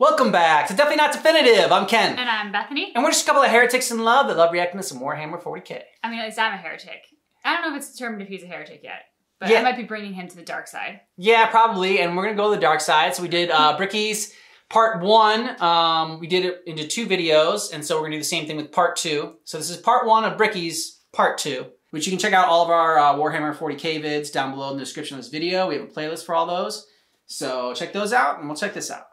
Welcome back to Definitely Not Definitive. I'm Ken. And I'm Bethany. And we're just a couple of heretics in love that love reacting to some Warhammer 40k. I mean, at least I'm a heretic. I don't know if it's determined if he's a heretic yet, but Yeah. I might be bringing him to the dark side. Yeah, probably. And we're going to go to the dark side. So we did Bricky's part 1. We did it into 2 videos. And so we're going to do the same thing with part 2. So this is part 1 of Bricky's part 2, which you can check out all of our Warhammer 40k vids down below in the description of this video. We have a playlist for all those. So check those out and we'll check this out.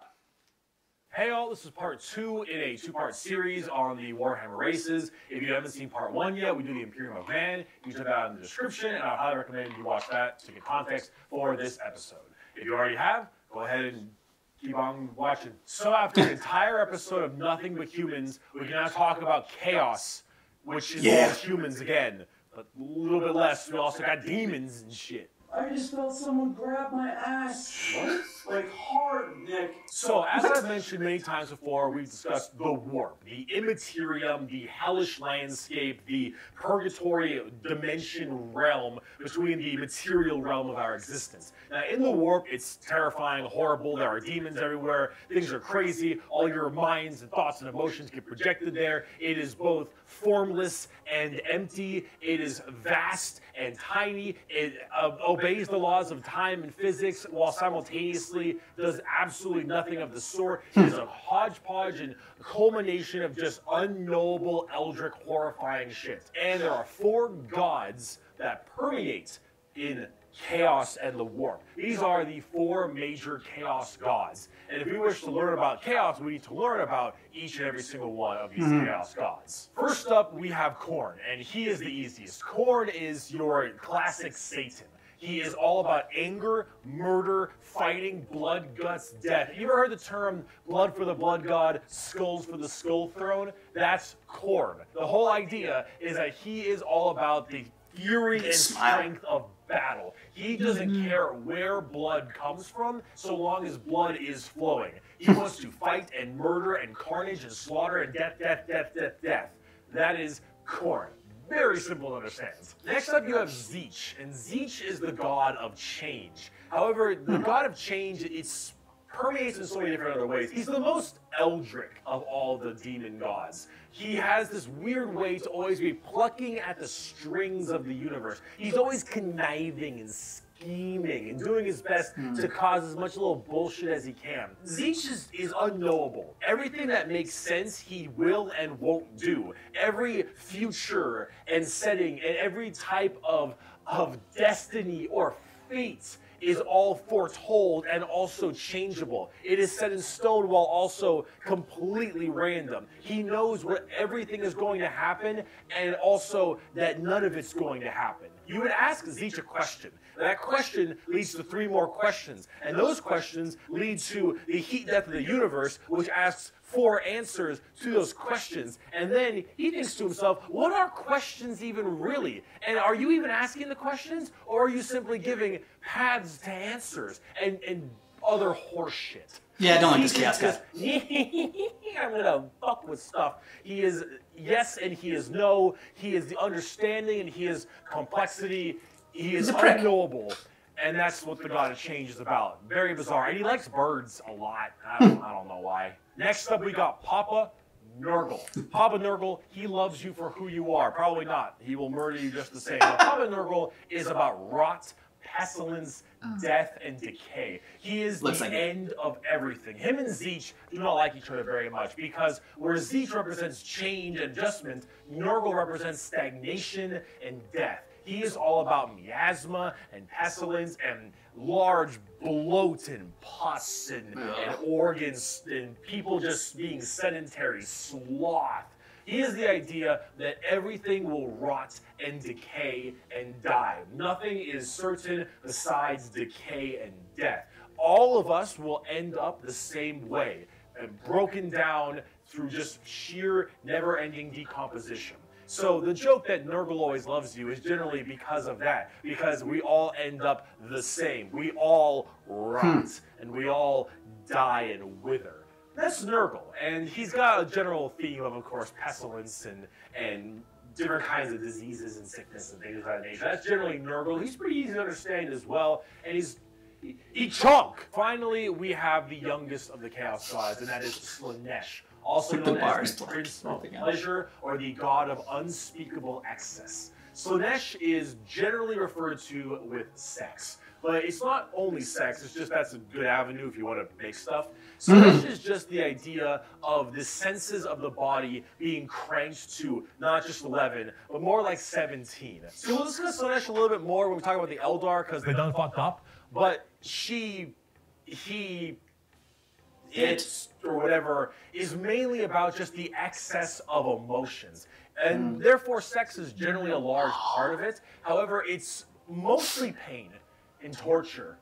Hey all, this is part 2 in a 2-part series on the Warhammer races. If you haven't seen part 1 yet, we do the Imperium of Man. You can check that out in the description, and I highly recommend you watch that to get context for this episode. If you already have, go ahead and keep on watching. So after an entire episode of nothing but humans, we can now talk about chaos, which involves humans again, but a little bit less. We also got demons and shit. I just felt someone grab my ass. What? Like hard, Nick. So, as I've mentioned many times before, we've discussed the warp, the immaterium, the hellish landscape, the purgatory dimension realm between the material realm of our existence. Now, in the warp, it's terrifying, horrible, there are demons everywhere, things are crazy, all your minds and thoughts and emotions get projected there. It is both formless and empty, it is vast and tiny, it obeys the laws of time and physics while simultaneously does absolutely nothing of the sort. It is a hodgepodge and culmination of just unknowable, eldritch, horrifying shit. And there are 4 gods that permeate in chaos and the warp. These are the 4 major chaos gods. And if we wish to learn about chaos, we need to learn about each and every single one of these chaos gods. First up, we have Khorne, and he is the easiest. Khorne is your classic Satan. He is all about anger, murder, fighting, blood, guts, death. You ever heard the term blood for the blood god, skulls for the skull throne? That's Khorne. The whole idea is that he is all about the fury and strength of battle. He doesn't care where blood comes from, so long as blood is flowing. He wants to fight and murder and carnage and slaughter and death, death, death, death, death. That is Khorne. Very simple to understand. Next up, you have Tzeentch, and Tzeentch is the god of change. However, the god of change, it permeates in so many different other ways. He's the most eldritch of all the demon gods. He has this weird way to always be plucking at the strings of the universe. He's always conniving and scheming and doing his best to cause as much little bullshit as he can. Tzeentch is unknowable. Everything that makes sense, he will and won't do. Every future and setting and every type of destiny or fate is all foretold and also changeable. It is set in stone while also completely random. He knows what everything is going to happen and also that none of it's going to happen. You would ask Tzeentch a question. That question leads to 3 more questions. And those questions lead to the heat death of the universe, which asks 4 answers to those questions. And then he thinks to himself, what are questions even really? And are you even asking the questions? Or are you simply giving paths to answers and other horse shit? Yeah, I don't like this chaos guy. I'm gonna fuck with stuff. He is yes and he is no. He is the understanding and he is complexity. He is unknowable. And that's what the God of Change is about. Very bizarre. And he likes birds a lot. I don't know why. Next up, we got Papa Nurgle. Papa Nurgle, he loves you for who you are. Probably not. He will murder you just the same. But Papa Nurgle is about rot, pestilence, death, and decay. He is the end of everything. Him and Tzeentch do not like each other very much because where Tzeentch represents change and adjustment, Nurgle represents stagnation and death. He is all about miasma and pestilence and large bloat and pus and organs and people just being sedentary, sloth. He is the idea that everything will rot and decay and die. Nothing is certain besides decay and death. All of us will end up the same way, broken down through just sheer never-ending decomposition. So the joke that Nurgle always loves you is generally because of that, because we all end up the same. We all rot, and we all die and wither. That's Nurgle, and he's got a general theme of course, pestilence and different kinds of diseases and sickness and things of that nature. That's generally Nurgle. He's pretty easy to understand as well, and Eat chunk! Finally, we have the youngest of the Chaos Gods, and that is Slaanesh, also known as the Prince of Pleasure or the God of Unspeakable Excess. Slaanesh is generally referred to with sex. But it's not only sex, it's just that's a good avenue if you want to make stuff. Slaanesh is just the idea of the senses of the body being cranked to not just 11, but more like 17. So we'll discuss Slaanesh a little bit more when we talk about the Eldar, because they done fucked up. But it, or whatever, is mainly about just the excess of emotions. And therefore, sex is generally a large part of it. However, it's mostly pain and torture.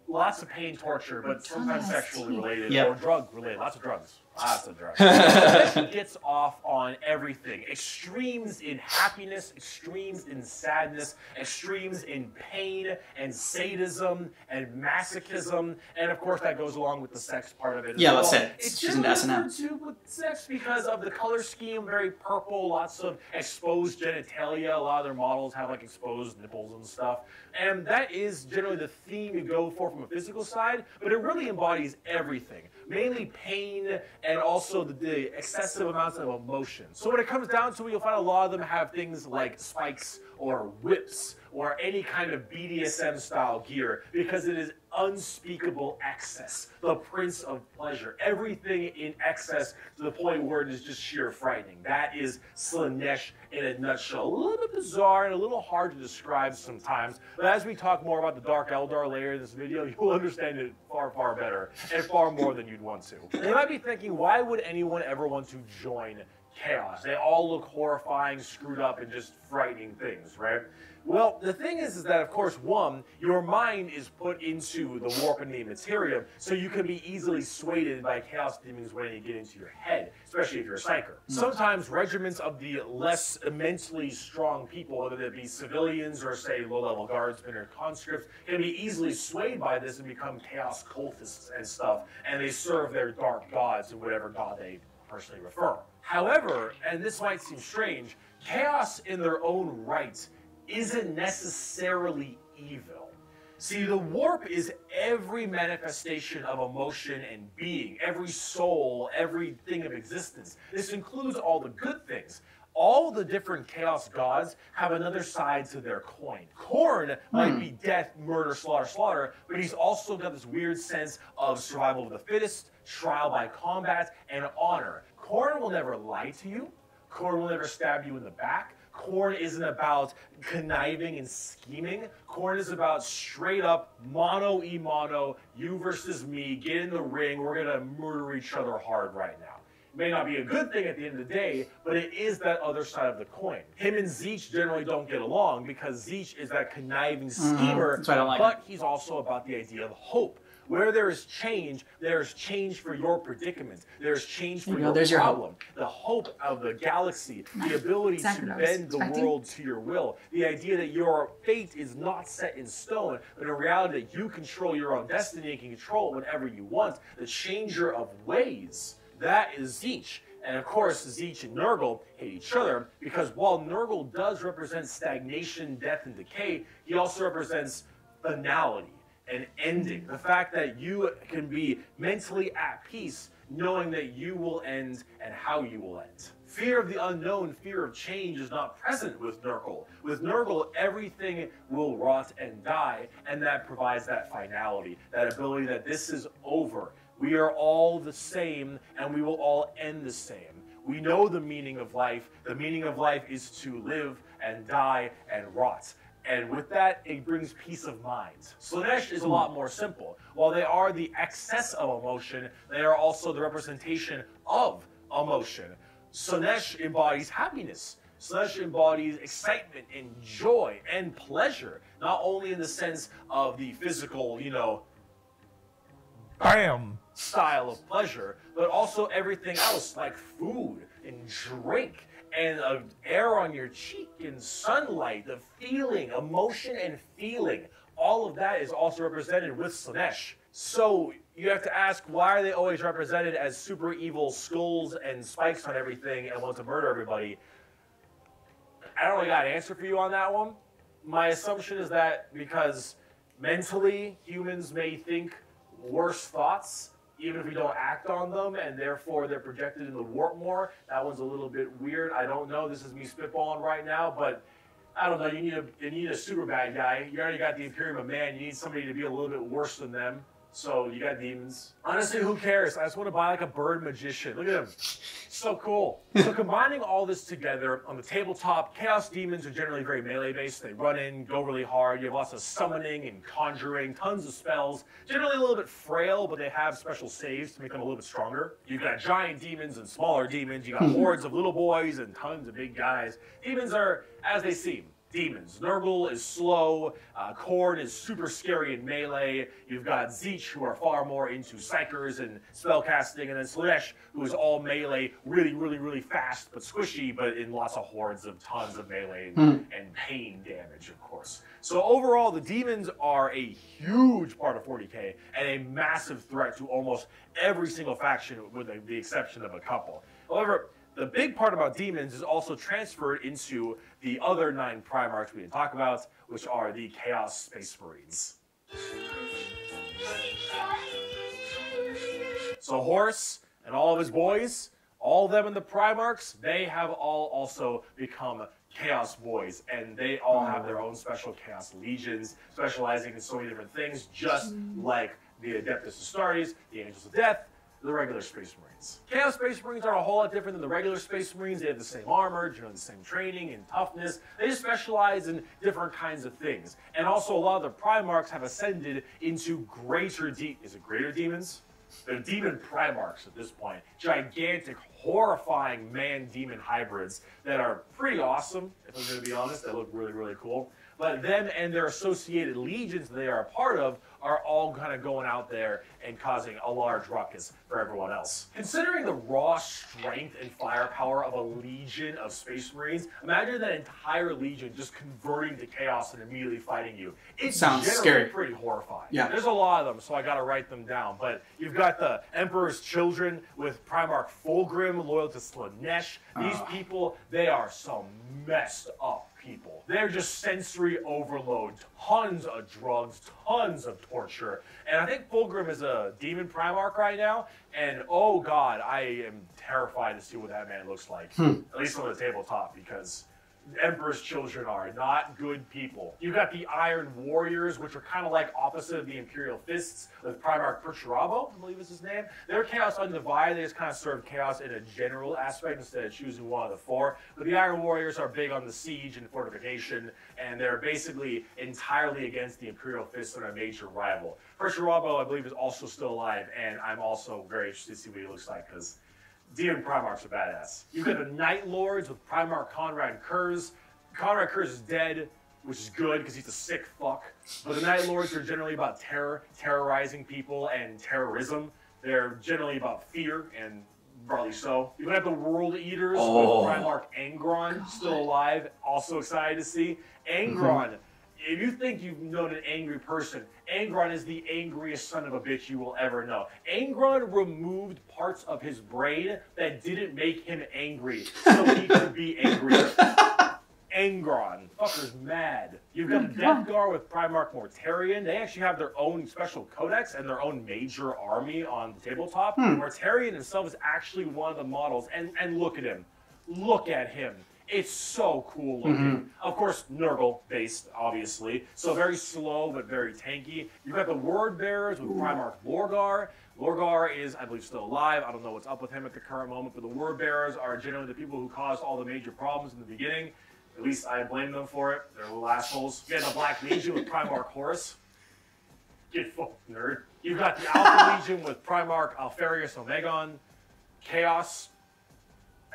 Lots of pain, torture, but sometimes sexually related or drug related. Lots of drugs. Lots of drugs. It gets off on everything. Extremes in happiness, extremes in sadness, extremes in pain and sadism and masochism, and of course that goes along with the sex part of it. Yeah, let's say it's she's into S&M. too with sex because of the color scheme, very purple, lots of exposed genitalia. A lot of their models have like exposed nipples and stuff, and that is generally the theme you go for from a physical side, but it really embodies everything. Mainly pain and also the excessive amounts of emotion. So when it comes down to it, you'll find a lot of them have things like spikes or whips or any kind of BDSM style gear because it is unspeakable excess, the Prince of Pleasure. Everything in excess to the point where it is just sheer frightening. That is Slaanesh in a nutshell. A little bit bizarre and a little hard to describe sometimes, but as we talk more about the Dark Eldar later in this video, you'll understand it far, far better and far more than you'd want to. You might be thinking, why would anyone ever want to join Chaos? They all look horrifying, screwed up, and just frightening things, right? Well, the thing is that, of course, one, your mind is put into the warp and the immaterium, so you can be easily swayed by chaos demons when you get into your head, especially if you're a psyker. Sometimes regiments of the less mentally strong people, whether they be civilians or, say, low-level guardsmen or conscripts, can be easily swayed by this and become chaos cultists and stuff, and they serve their dark gods and whatever god they personally refer. However, and this might seem strange, chaos in their own right isn't necessarily evil. See, the warp is every manifestation of emotion and being, every soul, everything of existence. This includes all the good things. All the different chaos gods have another side to their coin. Khorne might be death, murder, slaughter, slaughter, but he's also got this weird sense of survival of the fittest, trial by combat, and honor. Khorne will never lie to you. Khorne will never stab you in the back. Khorne isn't about conniving and scheming. Khorne is about straight up mano-y-mano, you versus me, get in the ring, we're gonna murder each other hard right now. It may not be a good thing at the end of the day, but it is that other side of the coin. Him and Tzeentch generally don't get along because Tzeentch is that conniving schemer, That's why I don't like but he's also about the idea of hope. Where there is change for your predicament. There's change for your problem. The hope of the galaxy, the ability to bend the world to your will. The idea that your fate is not set in stone, but in reality that you control your own destiny and can control it whenever you want. The changer of ways. That is Tzeentch. And of course, Tzeentch and Nurgle hate each other because while Nurgle does represent stagnation, death, and decay, he also represents finality. An ending. The fact that you can be mentally at peace knowing that you will end and how you will end. Fear of the unknown, fear of change is not present with Nurgle. With Nurgle, everything will rot and die, and that provides that finality, that ability that this is over. We are all the same, and we will all end the same. We know the meaning of life. The meaning of life is to live and die and rot. And with that, it brings peace of mind. Slaanesh is a lot more simple. While they are the excess of emotion, they are also the representation of emotion. Slaanesh embodies happiness. Slaanesh embodies excitement and joy and pleasure, not only in the sense of the physical, bam style of pleasure, but also everything else like food and drink and air on your cheek and sunlight, the feeling, emotion and feeling. All of that is also represented with Slaanesh. So you have to ask, why are they always represented as super evil skulls and spikes on everything and want to murder everybody? I don't really got an answer for you on that one. My assumption is that because Mentally, humans may think worse thoughts, even if we don't act on them, and therefore they're projected in the warp more. That one's a little bit weird. I don't know. This is me spitballing right now, but I don't know. You need a super bad guy. You already got the Imperium of Man. You need somebody to be a little bit worse than them. So you got demons. Honestly, who cares? I just want to buy like a bird magician. Look at him. So cool. So combining all this together on the tabletop, Chaos Demons are generally very melee based. They run in, go really hard. You have lots of summoning and conjuring, tons of spells. Generally a little bit frail, but they have special saves to make them a little bit stronger. You've got giant demons and smaller demons. You got hordes of little boys and tons of big guys. Demons are as they seem. Demons. Nurgle is slow, Khorne is super scary in melee, you've got Tzeentch who are far more into psychers and spellcasting, and then Slaanesh who is all melee, really fast but squishy, but in lots of hordes of tons of melee and pain damage, of course. So overall, the demons are a huge part of 40k and a massive threat to almost every single faction with the exception of a couple. However, the big part about demons is also transferred into the other 9 Primarchs we didn't talk about, which are the Chaos Space Marines. So Horus and all of his boys, all of them in the Primarchs, they have all also become Chaos Boys, and they all have their own special Chaos Legions, specializing in so many different things, just like the Adeptus Astartes, the Angels of Death, the regular Space Marines. Chaos Space Marines are a whole lot different than the regular Space Marines. They have the same armor, the same training and toughness. They just specialize in different kinds of things. And also a lot of the Primarchs have ascended into greater demons? They're demon Primarchs at this point. Gigantic, horrifying man-demon hybrids that are pretty awesome, if I'm going to be honest. They look really cool. But them and their associated legions that they are a part of are all kind of going out there and causing a large ruckus for everyone else. Considering the raw strength and firepower of a legion of Space Marines, imagine that entire legion just converting to chaos and immediately fighting you. It sounds scary. Pretty horrifying. Yeah. There's a lot of them, so I gotta write them down. But you've got the Emperor's Children with Primarch Fulgrim, loyal to Slaanesh. These people, they are some messed up people. They're just sensory overload, tons of drugs, tons of torture. And I think Fulgrim is a demon Primarch right now, and oh god, I am terrified to see what that man looks like. At least on the tabletop, because Emperor's Children are not good people. You've got the Iron Warriors, which are kind of like opposite of the Imperial Fists, with Primarch Perturabo, I believe is his name. They're Chaos Undivided. They just kind of serve chaos in a general aspect instead of choosing one of the 4. But the Iron Warriors are big on the siege and fortification, and they're basically entirely against the Imperial Fists and a major rival. Perturabo, I believe, is also still alive, and I'm also very interested to see what he looks like, because Demon Primarchs are badass. You've got the Night Lords with Primarch Conrad Kurz. Conrad Kurz is dead, which is good because he's a sick fuck. But the Night Lords are generally about terrorizing people and terrorism. They're generally about fear, and probably so. You've got the World Eaters with Primarch Angron, still alive, also excited to see. Angron, if you think you've known an angry person, Angron is the angriest son of a bitch you will ever know. Angron removed parts of his brain that didn't make him angry, so he could be angrier. Angron. Fucker's mad. You've got the Death Guard with Primarch Mortarion. They actually have their own special codex and their own major army on the tabletop. Mortarion himself is actually one of the models, and look at him. Look at him. It's so cool looking. Of course, Nurgle based, obviously. So very slow, but very tanky. You've got the Word Bearers with Primarch Lorgar. Lorgar is, I believe, still alive. I don't know what's up with him at the current moment, but the Word Bearers are generally the people who caused all the major problems in the beginning. At least I blame them for it. They're little assholes. You got the Black Legion with Primarch Horus. Get fucked, nerd. You've got the Alpha Legion with Primarch Alfarius Omegon. Chaos,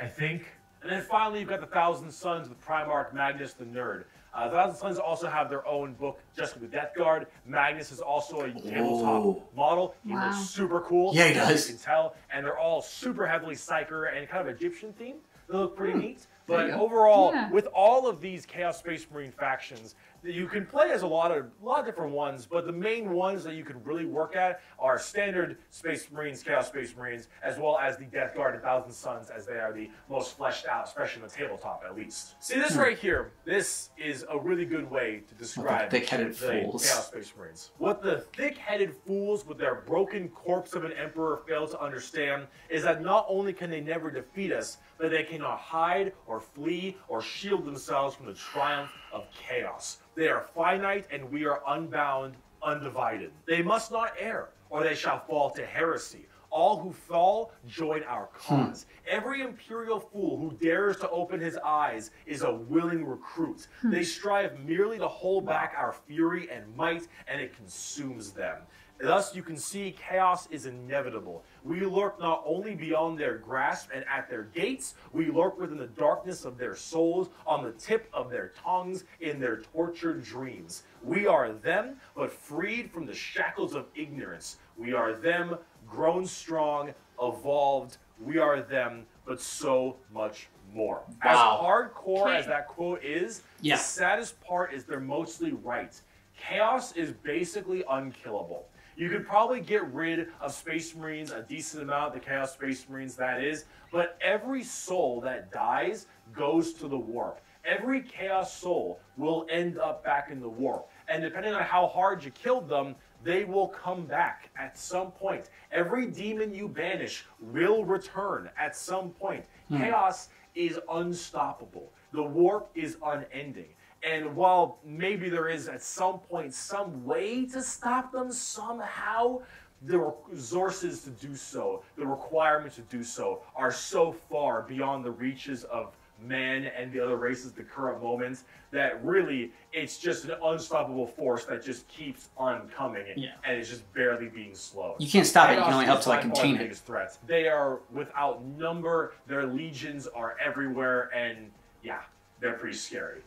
I think. And then finally, you've got the Thousand Sons with Primarch Magnus the Nerd. The Thousand Sons also have their own book, just with the Death Guard. Magnus is also a tabletop model. He looks super cool. Yeah, he does. You can tell. And they're all super heavily Psyker and kind of Egyptian themed. They look pretty neat. But overall, with all of these Chaos Space Marine factions, you can play as a lot of different ones, but the main ones that you can really work at are standard Space Marines, Chaos Space Marines, as well as the Death Guard and Thousand Suns, as they are the most fleshed out, especially in the tabletop at least. See this right here? This is a really good way to describe the thick-headed fools. Chaos Space Marines. What the thick-headed fools with their broken corpse of an emperor fail to understand is that not only can they never defeat us, but they cannot hide or flee or shield themselves from the triumph of chaos. They are finite and we are unbound, undivided. They must not err, or they shall fall to heresy. All who fall join our cause. Every imperial fool who dares to open his eyes is a willing recruit. They strive merely to hold back our fury and might, and it consumes them. Thus, you can see chaos is inevitable. We lurk not only beyond their grasp and at their gates, we lurk within the darkness of their souls, on the tip of their tongues, in their tortured dreams. We are them, but freed from the shackles of ignorance. We are them, grown strong, evolved. We are them, but so much more. As hardcore as that quote is, the saddest part is they're mostly right. Chaos is basically unkillable. You could probably get rid of Space Marines a decent amount, the Chaos Space Marines that is, but every soul that dies goes to the warp. Every Chaos soul will end up back in the warp. And depending on how hard you killed them, they will come back at some point. Every demon you banish will return at some point. Chaos is unstoppable. The warp is unending. And while maybe there is at some point some way to stop them somehow, the resources to do so, the requirements to do so, are so far beyond the reaches of man and the other races at the current moment that really it's just an unstoppable force that just keeps on coming and it's just barely being slowed. You can't stop it, you can only help to like contain it. Threats. They are without number, their legions are everywhere, and yeah, they're pretty scary.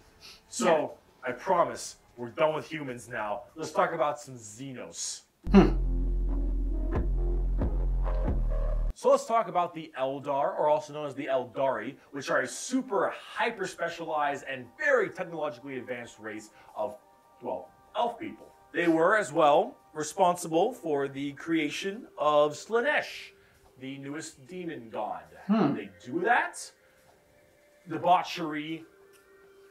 So, I promise, we're done with humans now. Let's talk about some Xenos. So let's talk about the Eldar, or also known as the Eldari, which are a super hyper-specialized and very technologically advanced race of, well, elf people. They were, as well, responsible for the creation of Slaanesh, the newest demon god. How do they do that? Debauchery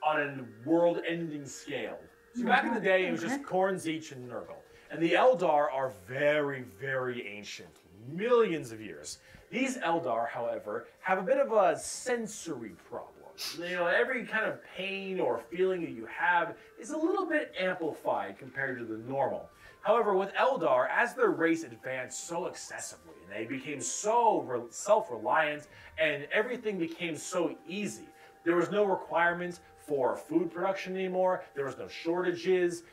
on a world-ending scale. So back in the day, it was just Khorne, Tzeentch, and Nurgle. And the Eldar are very, very ancient. Millions of years. These Eldar, however, have a bit of a sensory problem. You know, every kind of pain or feeling that you have is a little bit amplified compared to the normal. However, with Eldar, as their race advanced so excessively, and they became so self-reliant, and everything became so easy, there was no requirements for food production anymore, there was no shortages,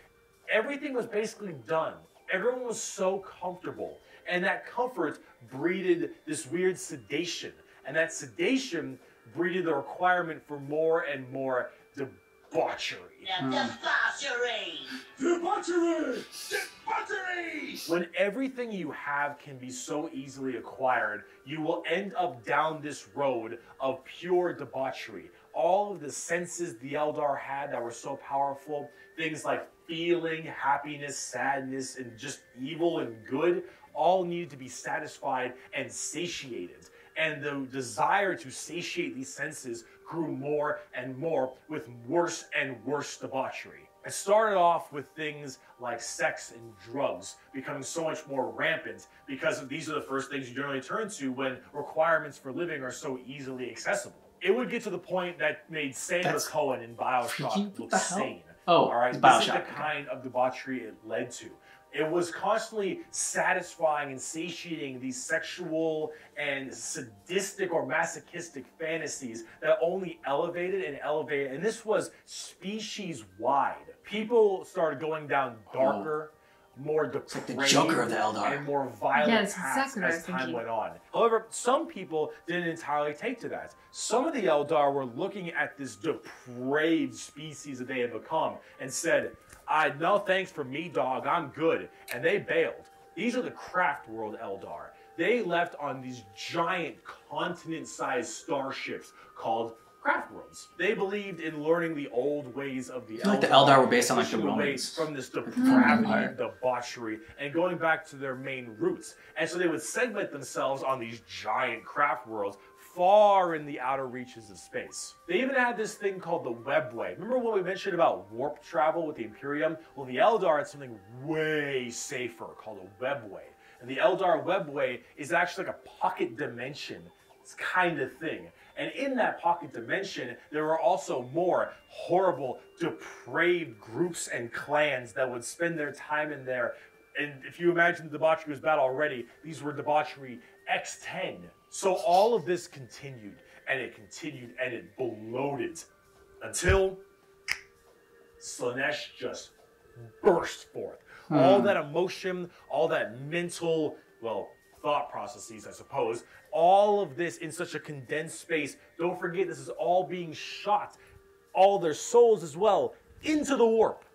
everything was basically done. Everyone was so comfortable. And that comfort breeded this weird sedation. And that sedation breeded the requirement for more and more debauchery. Debauchery! Debauchery! Debauchery! When everything you have can be so easily acquired, you will end up down this road of pure debauchery. All of the senses the Eldar had that were so powerful, things like feeling, happiness, sadness, and just evil and good, all needed to be satisfied and satiated. And the desire to satiate these senses grew more and more with worse and worse debauchery. It started off with things like sex and drugs becoming so much more rampant because these are the first things you generally turn to when requirements for living are so easily accessible. It would get to the point that made Sander Cohen in Bioshock look sane. Oh, all right, Bioshock. This is the kind of debauchery it led to. It was constantly satisfying and satiating these sexual and sadistic or masochistic fantasies that only elevated and elevated. And this was species-wide. People started going down darker, more depraved, like the Joker of the Eldar, and more violent paths as time went on. However, some people didn't entirely take to that. Some of the Eldar were looking at this depraved species that they had become and said, no thanks for me, dog, I'm good. And they bailed. These are the Craft World Eldar. They left on these giant continent-sized starships called craft worlds. They believed in learning the old ways of the Eldar. Like the Eldar were based on like the pushing away Romans. from this depravity and debauchery and going back to their main roots. And so they would segment themselves on these giant craft worlds far in the outer reaches of space. They even had this thing called the Webway. Remember when we mentioned about warp travel with the Imperium? Well, the Eldar had something way safer called a Webway. And the Eldar Webway is actually like a pocket dimension kind of thing. And in that pocket dimension, there were also more horrible, depraved groups and clans that would spend their time in there. And if you imagine the debauchery was bad already, these were debauchery X10. So all of this continued, and it bloated until Slaanesh just burst forth. All that emotion, all that mental, well, thought processes, I suppose, all of this in such a condensed space. Don't forget, this is all being shot, all their souls as well, into the warp.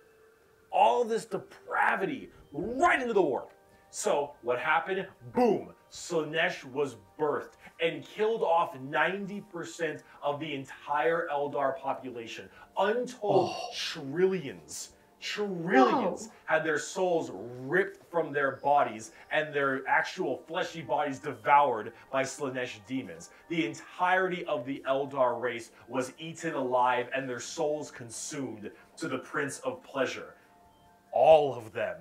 All this depravity right into the warp. So what happened? Boom! Slaanesh was birthed and killed off 90% of the entire Eldar population. Untold trillions had their souls ripped from their bodies and their actual fleshy bodies devoured by Slaanesh demons. The entirety of the Eldar race was eaten alive and their souls consumed to the Prince of Pleasure. All of them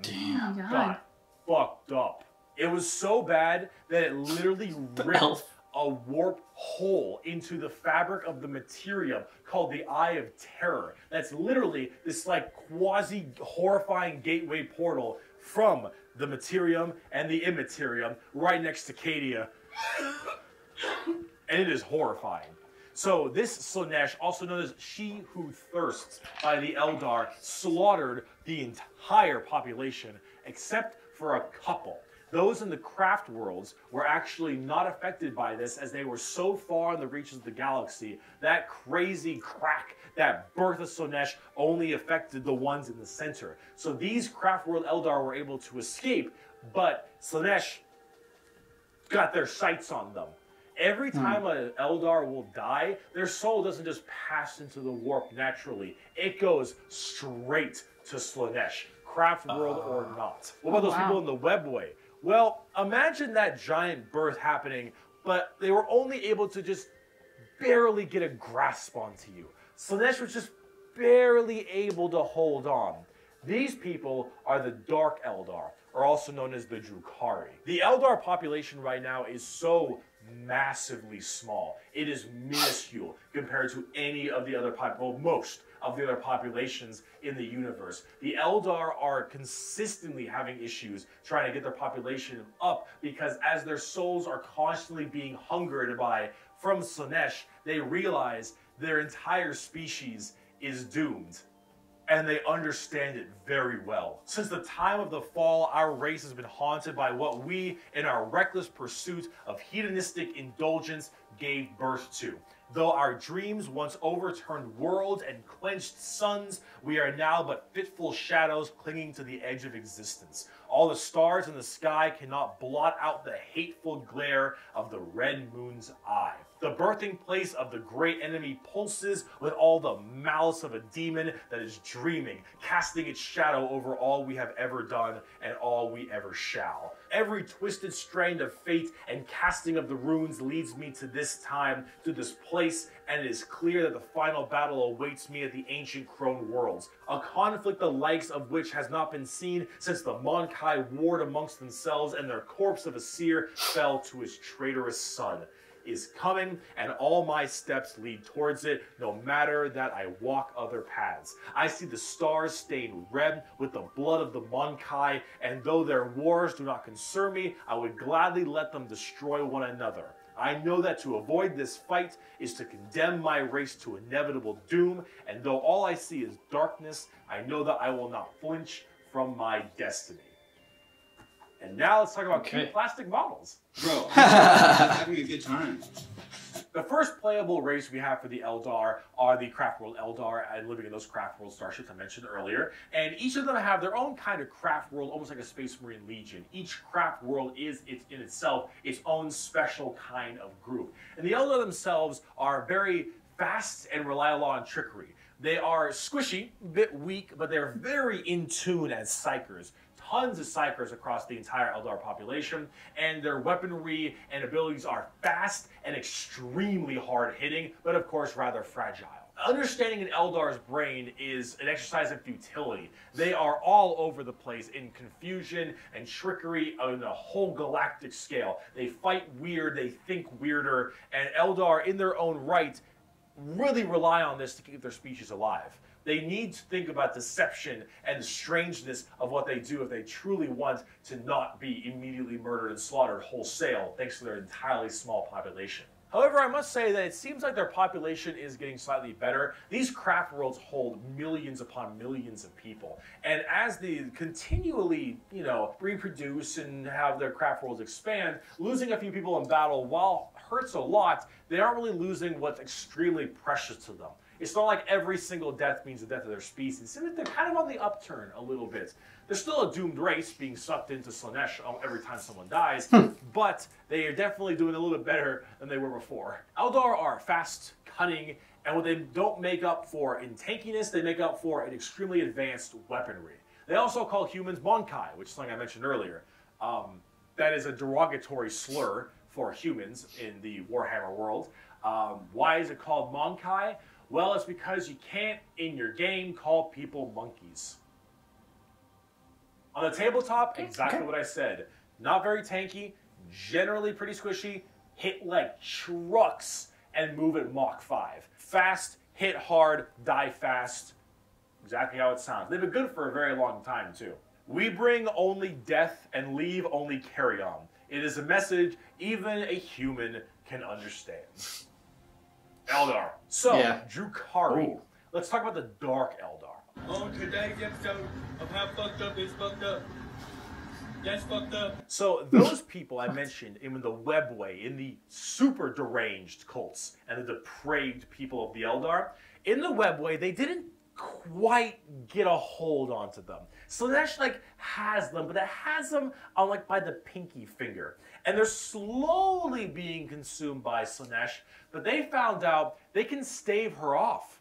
got fucked up. It was so bad that it literally ripped a warp hole into the fabric of the materium called the Eye of Terror. That's literally this like quasi-horrifying gateway portal from the materium and the immaterium right next to Cadia. And it is horrifying. So this Slaanesh, also known as She Who Thirsts by the Eldar, slaughtered the entire population except for a couple. Those in the craft worlds were actually not affected by this as they were so far in the reaches of the galaxy. That crazy crack, that birth of Slaanesh, only affected the ones in the center. So these craft world Eldar were able to escape, but Slaanesh got their sights on them. Every time an Eldar will die, their soul doesn't just pass into the warp naturally. It goes straight to Slaanesh, craft world or not. What about those people in the Webway? Well, imagine that giant birth happening, but they were only able to just barely get a grasp onto you. Slaanesh was just barely able to hold on. These people are the Dark Eldar, or also known as the Drukari. The Eldar population right now is so massively small. It is minuscule compared to any of the other most of the other populations in the universe. The Eldar are consistently having issues trying to get their population up because as their souls are constantly being hungered from Slaanesh, they realize their entire species is doomed. And they understand it very well. Since the time of the fall, our race has been haunted by what we, in our reckless pursuit of hedonistic indulgence, gave birth to. Though our dreams once overturned worlds and quenched suns, we are now but fitful shadows clinging to the edge of existence. All the stars in the sky cannot blot out the hateful glare of the red moon's eye. The birthing place of the great enemy pulses with all the malice of a demon that is dreaming, casting its shadow over all we have ever done and all we ever shall. Every twisted strand of fate and casting of the runes leads me to this time, to this place, and it is clear that the final battle awaits me at the ancient Crone worlds, a conflict the likes of which has not been seen since the Monkai warred amongst themselves and their corpse of a seer fell to his traitorous son. Is coming, and all my steps lead towards it, no matter that I walk other paths. I see the stars stained red with the blood of the Monkai, and though their wars do not concern me, I would gladly let them destroy one another. I know that to avoid this fight is to condemn my race to inevitable doom, and though all I see is darkness, I know that I will not flinch from my destiny. And now let's talk about cute plastic models. Bro, I'm having a good time. The first playable race we have for the Eldar are the Craft World Eldar and living in those Craft World starships I mentioned earlier. And each of them have their own kind of Craft World, almost like a Space Marine Legion. Each Craft World is in itself its own special kind of group. And the Eldar themselves are very fast and rely a lot on trickery. They are squishy, a bit weak, but they're very in tune as psychers. Tons of psychers across the entire Eldar population, and their weaponry and abilities are fast and extremely hard-hitting, but of course rather fragile. Understanding an Eldar's brain is an exercise in futility. They are all over the place in confusion and trickery on a whole galactic scale. They fight weird, they think weirder, and Eldar in their own right really rely on this to keep their species alive. They need to think about deception and the strangeness of what they do if they truly want to not be immediately murdered and slaughtered wholesale thanks to their entirely small population. However, I must say that it seems like their population is getting slightly better. These craft worlds hold millions upon millions of people. And as they continually, reproduce and have their craft worlds expand, losing a few people in battle, while hurts a lot, they aren't really losing what's extremely precious to them. It's not like every single death means the death of their species. It seems like they're kind of on the upturn a little bit. They're still a doomed race being sucked into Slaanesh every time someone dies, but they are definitely doing a little bit better than they were before. Eldar are fast, cunning, and what they don't make up for in tankiness, they make up for in extremely advanced weaponry. They also call humans Monkai, which is something I mentioned earlier. That is a derogatory slur for humans in the Warhammer world. Why is it called Monkai? Well, it's because you can't, in your game, call people monkeys. On the tabletop, exactly what I said. Not very tanky, generally pretty squishy, hit like trucks, and move at Mach 5. Fast, hit hard, die fast. Exactly how it sounds. They've been good for a very long time, too. We bring only death and leave only carry on. It is a message even a human can understand. Eldar. So, yeah. Drukari. Ooh. Let's talk about the Dark Eldar. On today's episode of How Fucked Up Is Fucked Up. That's fucked up. So those people I mentioned in the webway, in the super deranged cults and the depraved people of the Eldar, in the webway they didn't quite get a hold onto them. Slaanesh has them, but it has them on by the pinky finger. And they're slowly being consumed by Slaanesh, but they found out they can stave her off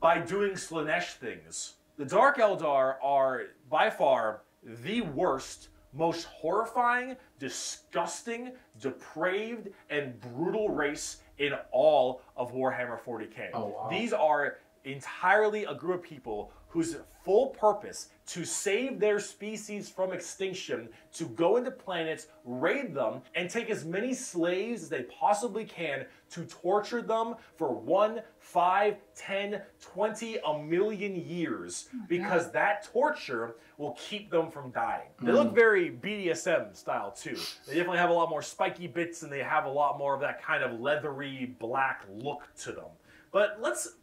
by doing Slaanesh things. The Dark Eldar are by far the worst, most horrifying, disgusting, depraved, and brutal race in all of Warhammer 40k. Oh, wow. These are entirely a group of people whose full purpose to save their species from extinction, to go into planets, raid them, and take as many slaves as they possibly can to torture them for 1, 5, 10, 20, a million years, because that torture will keep them from dying. They look very BDSM style too. They definitely have a lot more spiky bits and they have a lot more of that kind of leathery black look to them. But let's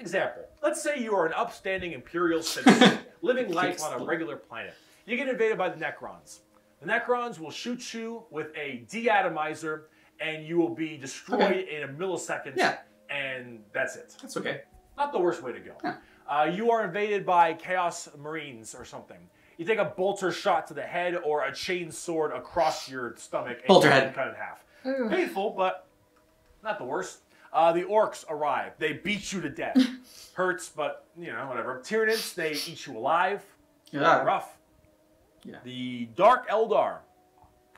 say you are an upstanding Imperial citizen living life on a regular planet. You get invaded by the Necrons. The Necrons will shoot you with a deatomizer and you will be destroyed in a millisecond. Yeah. And that's it. That's okay. Not the worst way to go. Yeah. You are invaded by Chaos Marines or something. You take a bolter shot to the head or a chain sword across your stomach and Bolter you head. cut in half. Painful, but not the worst. The orcs arrive. They beat you to death. Hurts, but, whatever. Tyranids, they eat you alive. Yeah. Rough. Yeah. The Dark Eldar.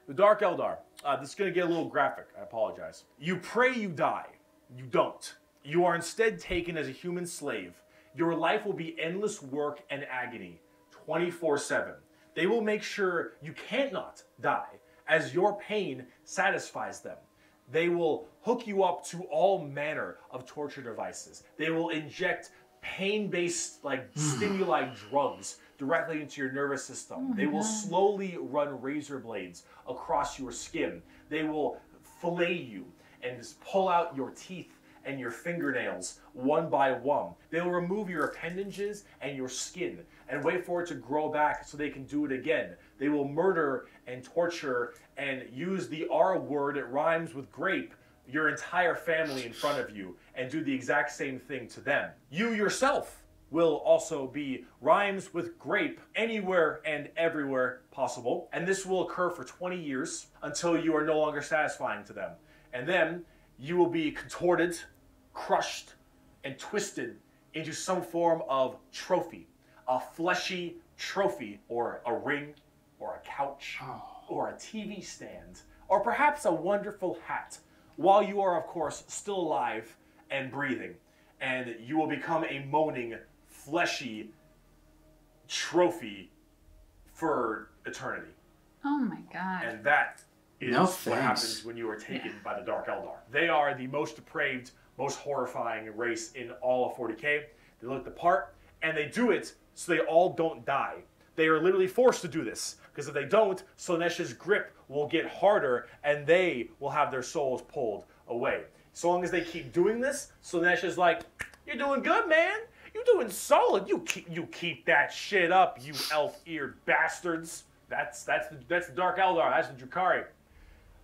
The Dark Eldar. This is going to get a little graphic. I apologize. You pray you die. You don't. You are instead taken as a human slave. Your life will be endless work and agony, 24/7. They will make sure you cannot die, as your pain satisfies them. They will hook you up to all manner of torture devices. They will inject pain-based stimuli drugs directly into your nervous system. They will slowly run razor blades across your skin. They will fillet you and just pull out your teeth and your fingernails one by one. They will remove your appendages and your skin and wait for it to grow back so they can do it again. They will murder and torture and use the R word, it rhymes with grape, your entire family in front of you and do the exact same thing to them. You yourself will also be rhymes with grape anywhere and everywhere possible. And this will occur for 20 years until you are no longer satisfying to them. And then you will be contorted crushed and twisted into some form of trophy. A fleshy trophy, or a ring, or a couch, or a TV stand, or perhaps a wonderful hat, while you are, of course, still alive and breathing. And you will become a moaning, fleshy trophy for eternity. Oh my god. And that is No what thanks. happens when you are taken by the Dark Eldar. They are the most depraved, most horrifying race in all of 40k. They look the part, and they do it so they all don't die. They are literally forced to do this, because if they don't, Slaanesh's grip will get harder, and they will have their souls pulled away. So long as they keep doing this, Slaanesh is like, "You're doing good, man. You're doing solid. You keep that shit up, you elf-eared bastards." That's the Dark Eldar. That's the Drukari.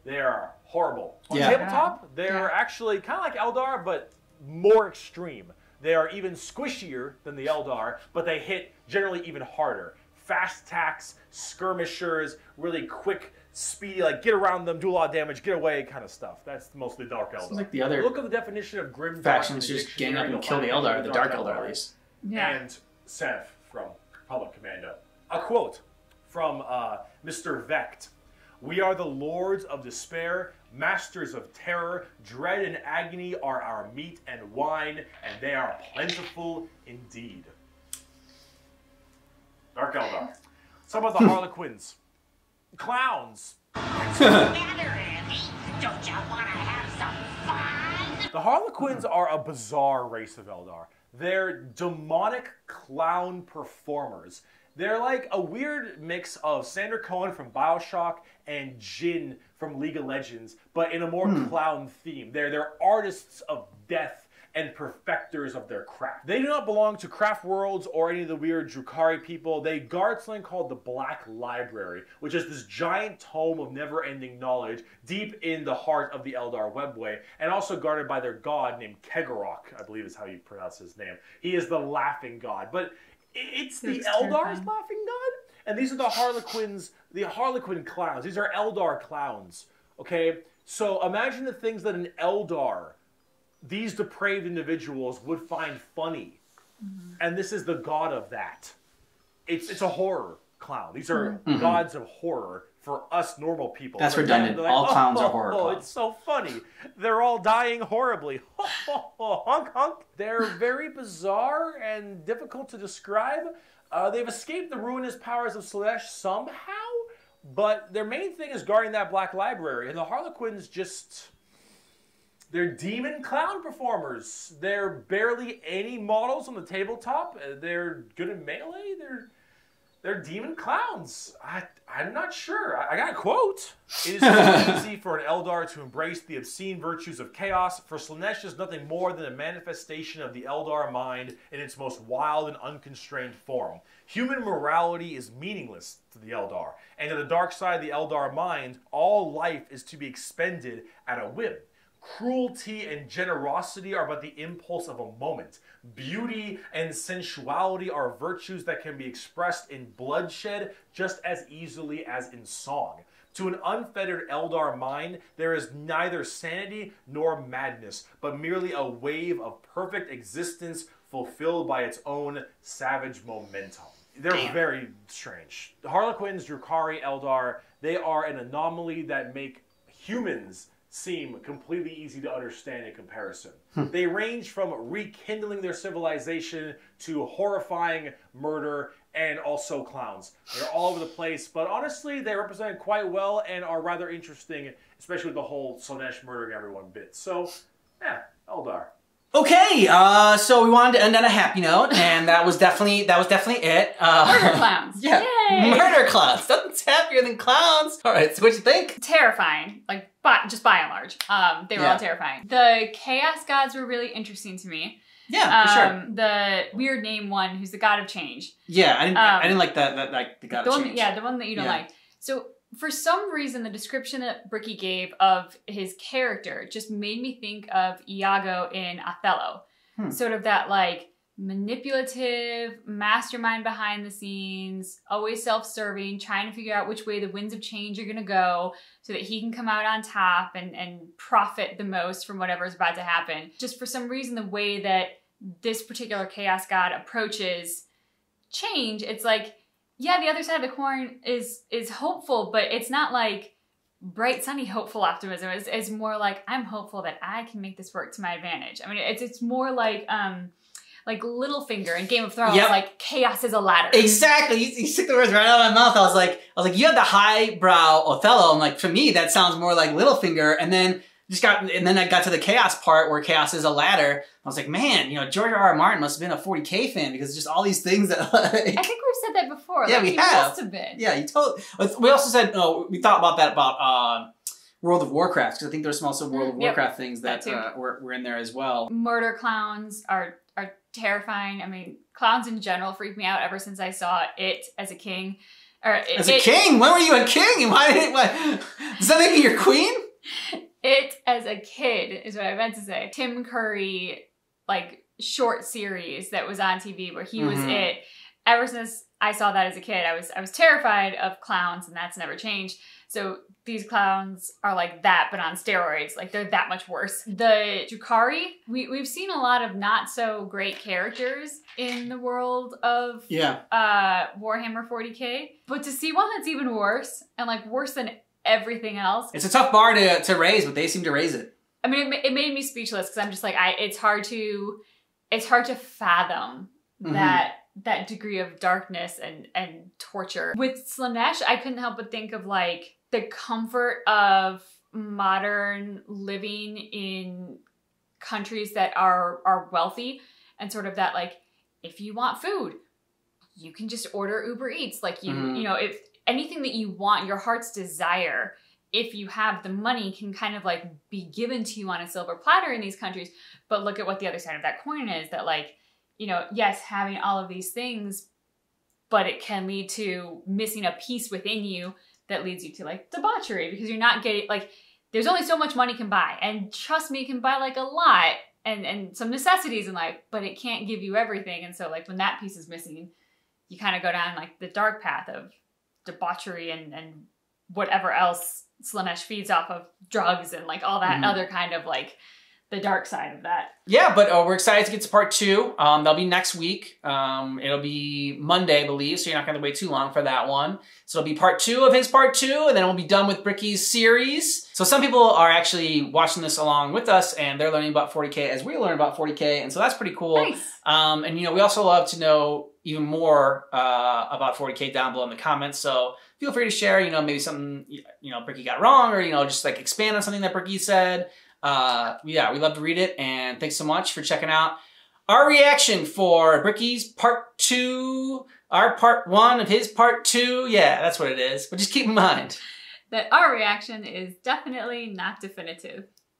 They are horrible. On tabletop, they're actually kind of like Eldar, but more extreme. They are even squishier than the Eldar, but they hit generally even harder. Fast attacks, skirmishers, really quick, speedy, like get around them, do a lot of damage, get away kind of stuff. That's mostly Dark Eldar. Sounds like the other Look at the definition of grim factions just gang up and kill the Eldar, the Dark Eldar at least. Yeah. And Senf from Republic Commando. A quote from Mr. Vecht. "We are the lords of despair, masters of terror. Dread and agony are our meat and wine, and they are plentiful indeed." Dark Eldar. Some of the Harlequins. Clowns. The Harlequins are a bizarre race of Eldar. They're demonic clown performers. They're like a weird mix of Sander Cohen from BioShock and Jin from League of Legends, but in a more clown theme. They're artists of death and perfecters of their craft. They do not belong to Craft Worlds or any of the weird Drukari people. They guard something called the Black Library, which is this giant tome of never-ending knowledge deep in the heart of the Eldar webway, and also guarded by their god named Kegorok, I believe is how you pronounce his name. He is the laughing god, but it's the Eldar's laughing god? And these are the Harlequins, the Harlequin clowns. These are Eldar clowns, okay? So imagine the things that an Eldar, these depraved individuals, would find funny. And this is the god of that. It's a horror clown. These are gods of horror for us normal people. That's For them, redundant. they're like, All clowns are horror Oh, clowns. it's so funny. They're all dying horribly. Honk, honk. They're very bizarre and difficult to describe. They've escaped the ruinous powers of Slaanesh somehow, but their main thing is guarding that Black Library. And the Harlequins just... They're demon clown performers. They're barely any models on the tabletop. They're good at melee. They're demon clowns. I'm not sure. I got a quote. "It is so easy for an Eldar to embrace the obscene virtues of chaos, for Slaanesh is nothing more than a manifestation of the Eldar mind in its most wild and unconstrained form. Human morality is meaningless to the Eldar, and to the dark side of the Eldar mind, all life is to be expended at a whim. Cruelty and generosity are but the impulse of a moment. Beauty and sensuality are virtues that can be expressed in bloodshed just as easily as in song. To an unfettered Eldar mind, there is neither sanity nor madness, but merely a wave of perfect existence fulfilled by its own savage momentum." They're very strange. The Harlequins, Drukari, Eldar, they are an anomaly that make humans seem completely easy to understand in comparison. They range from rekindling their civilization to horrifying murder and also clowns. They're all over the place, but honestly, they represent quite well and are rather interesting, especially with the whole Slaanesh murdering everyone bit. So, yeah, Eldar. Okay, so we wanted to end on a happy note, and that was definitely it. Murder clowns. Yeah, Yay! murder clowns. Nothing's happier than clowns. All right, so what you think? Terrifying, like just by and large. They were all terrifying. The Chaos Gods were really interesting to me. Yeah, for sure. The weird name one, who's the God of Change. Yeah, I didn't like that like the God of Change. Yeah, the one that you don't like. So for some reason, the description that Bricky gave of his character just made me think of Iago in Othello. Sort of that like manipulative, mastermind behind the scenes, always self-serving, trying to figure out which way the winds of change are going to go so that he can come out on top and profit the most from whatever's about to happen. Just for some reason, the way that this particular Chaos God approaches change, it's like, yeah, the other side of the coin is hopeful, but it's not like bright, sunny, hopeful optimism. It's more like, I'm hopeful that I can make this work to my advantage. I mean, it's more like Littlefinger in Game of Thrones, like chaos is a ladder. Exactly. You took the words right out of my mouth. I was like, you have the highbrow Othello. I'm like, for me, that sounds more like Littlefinger. And then I got to the chaos part where chaos is a ladder. I was like, man, George R.R. Martin must have been a 40k fan because just all these things that like... I think we've said that before. Yeah, like, we he have. Must have been. Yeah, you totally. We also said, we thought about that about World of Warcraft, because I think there's some also World of Warcraft things that were in there as well. Murder clowns are terrifying. I mean, clowns in general freak me out ever since I saw it as a king. As a king? When were you a king? Why does that make you your queen? It as a kid is what I meant to say. Tim Curry, like, short series that was on TV where he was it. Ever since I saw that as a kid, I was terrified of clowns, and that's never changed. So these clowns are like that, but on steroids. Like, they're that much worse. The Drukari, we've seen a lot of not so great characters in the world of Warhammer 40k. But to see one that's even worse, and like worse than everything else. It's a tough bar to raise, but they seem to raise it. I mean, it made me speechless because I'm just like, it's hard to fathom that degree of darkness and torture. With Slaanesh, I couldn't help but think of like the comfort of modern living in countries that are wealthy, and sort of that, like, if you want food, you can just order Uber Eats. Like, you know, if anything that you want, your heart's desire, if you have the money, can kind of like be given to you on a silver platter in these countries. But look at what the other side of that coin is, that, like, yes, having all of these things, but it can lead to missing a piece within you that leads you to like debauchery, because you're not getting, like, there's only so much money can buy. And trust me, it can buy like a lot and some necessities in life, but it can't give you everything. And so like when that piece is missing, you kind of go down like the dark path of debauchery and whatever else Slaanesh feeds off of, drugs and like all that other kind of like the dark side of that. Yeah, but we're excited to get to part 2. That'll be next week. It'll be Monday, I believe, so you're not going to wait too long for that one. So it'll be part 2 of his part 2, and then we'll be done with Bricky's series. So some people are actually watching this along with us, and they're learning about 40k as we learn about 40k, and so that's pretty cool. Nice. And we also love to know even more about 40k down below in the comments, so feel free to share, maybe something, Bricky got wrong, or, just like expand on something that Bricky said. Yeah, we love to read it, and thanks so much for checking out our reaction for Bricky's part 2, our part 1 of his part 2. Yeah, that's what it is, but just keep in mind that our reaction is definitely not definitive.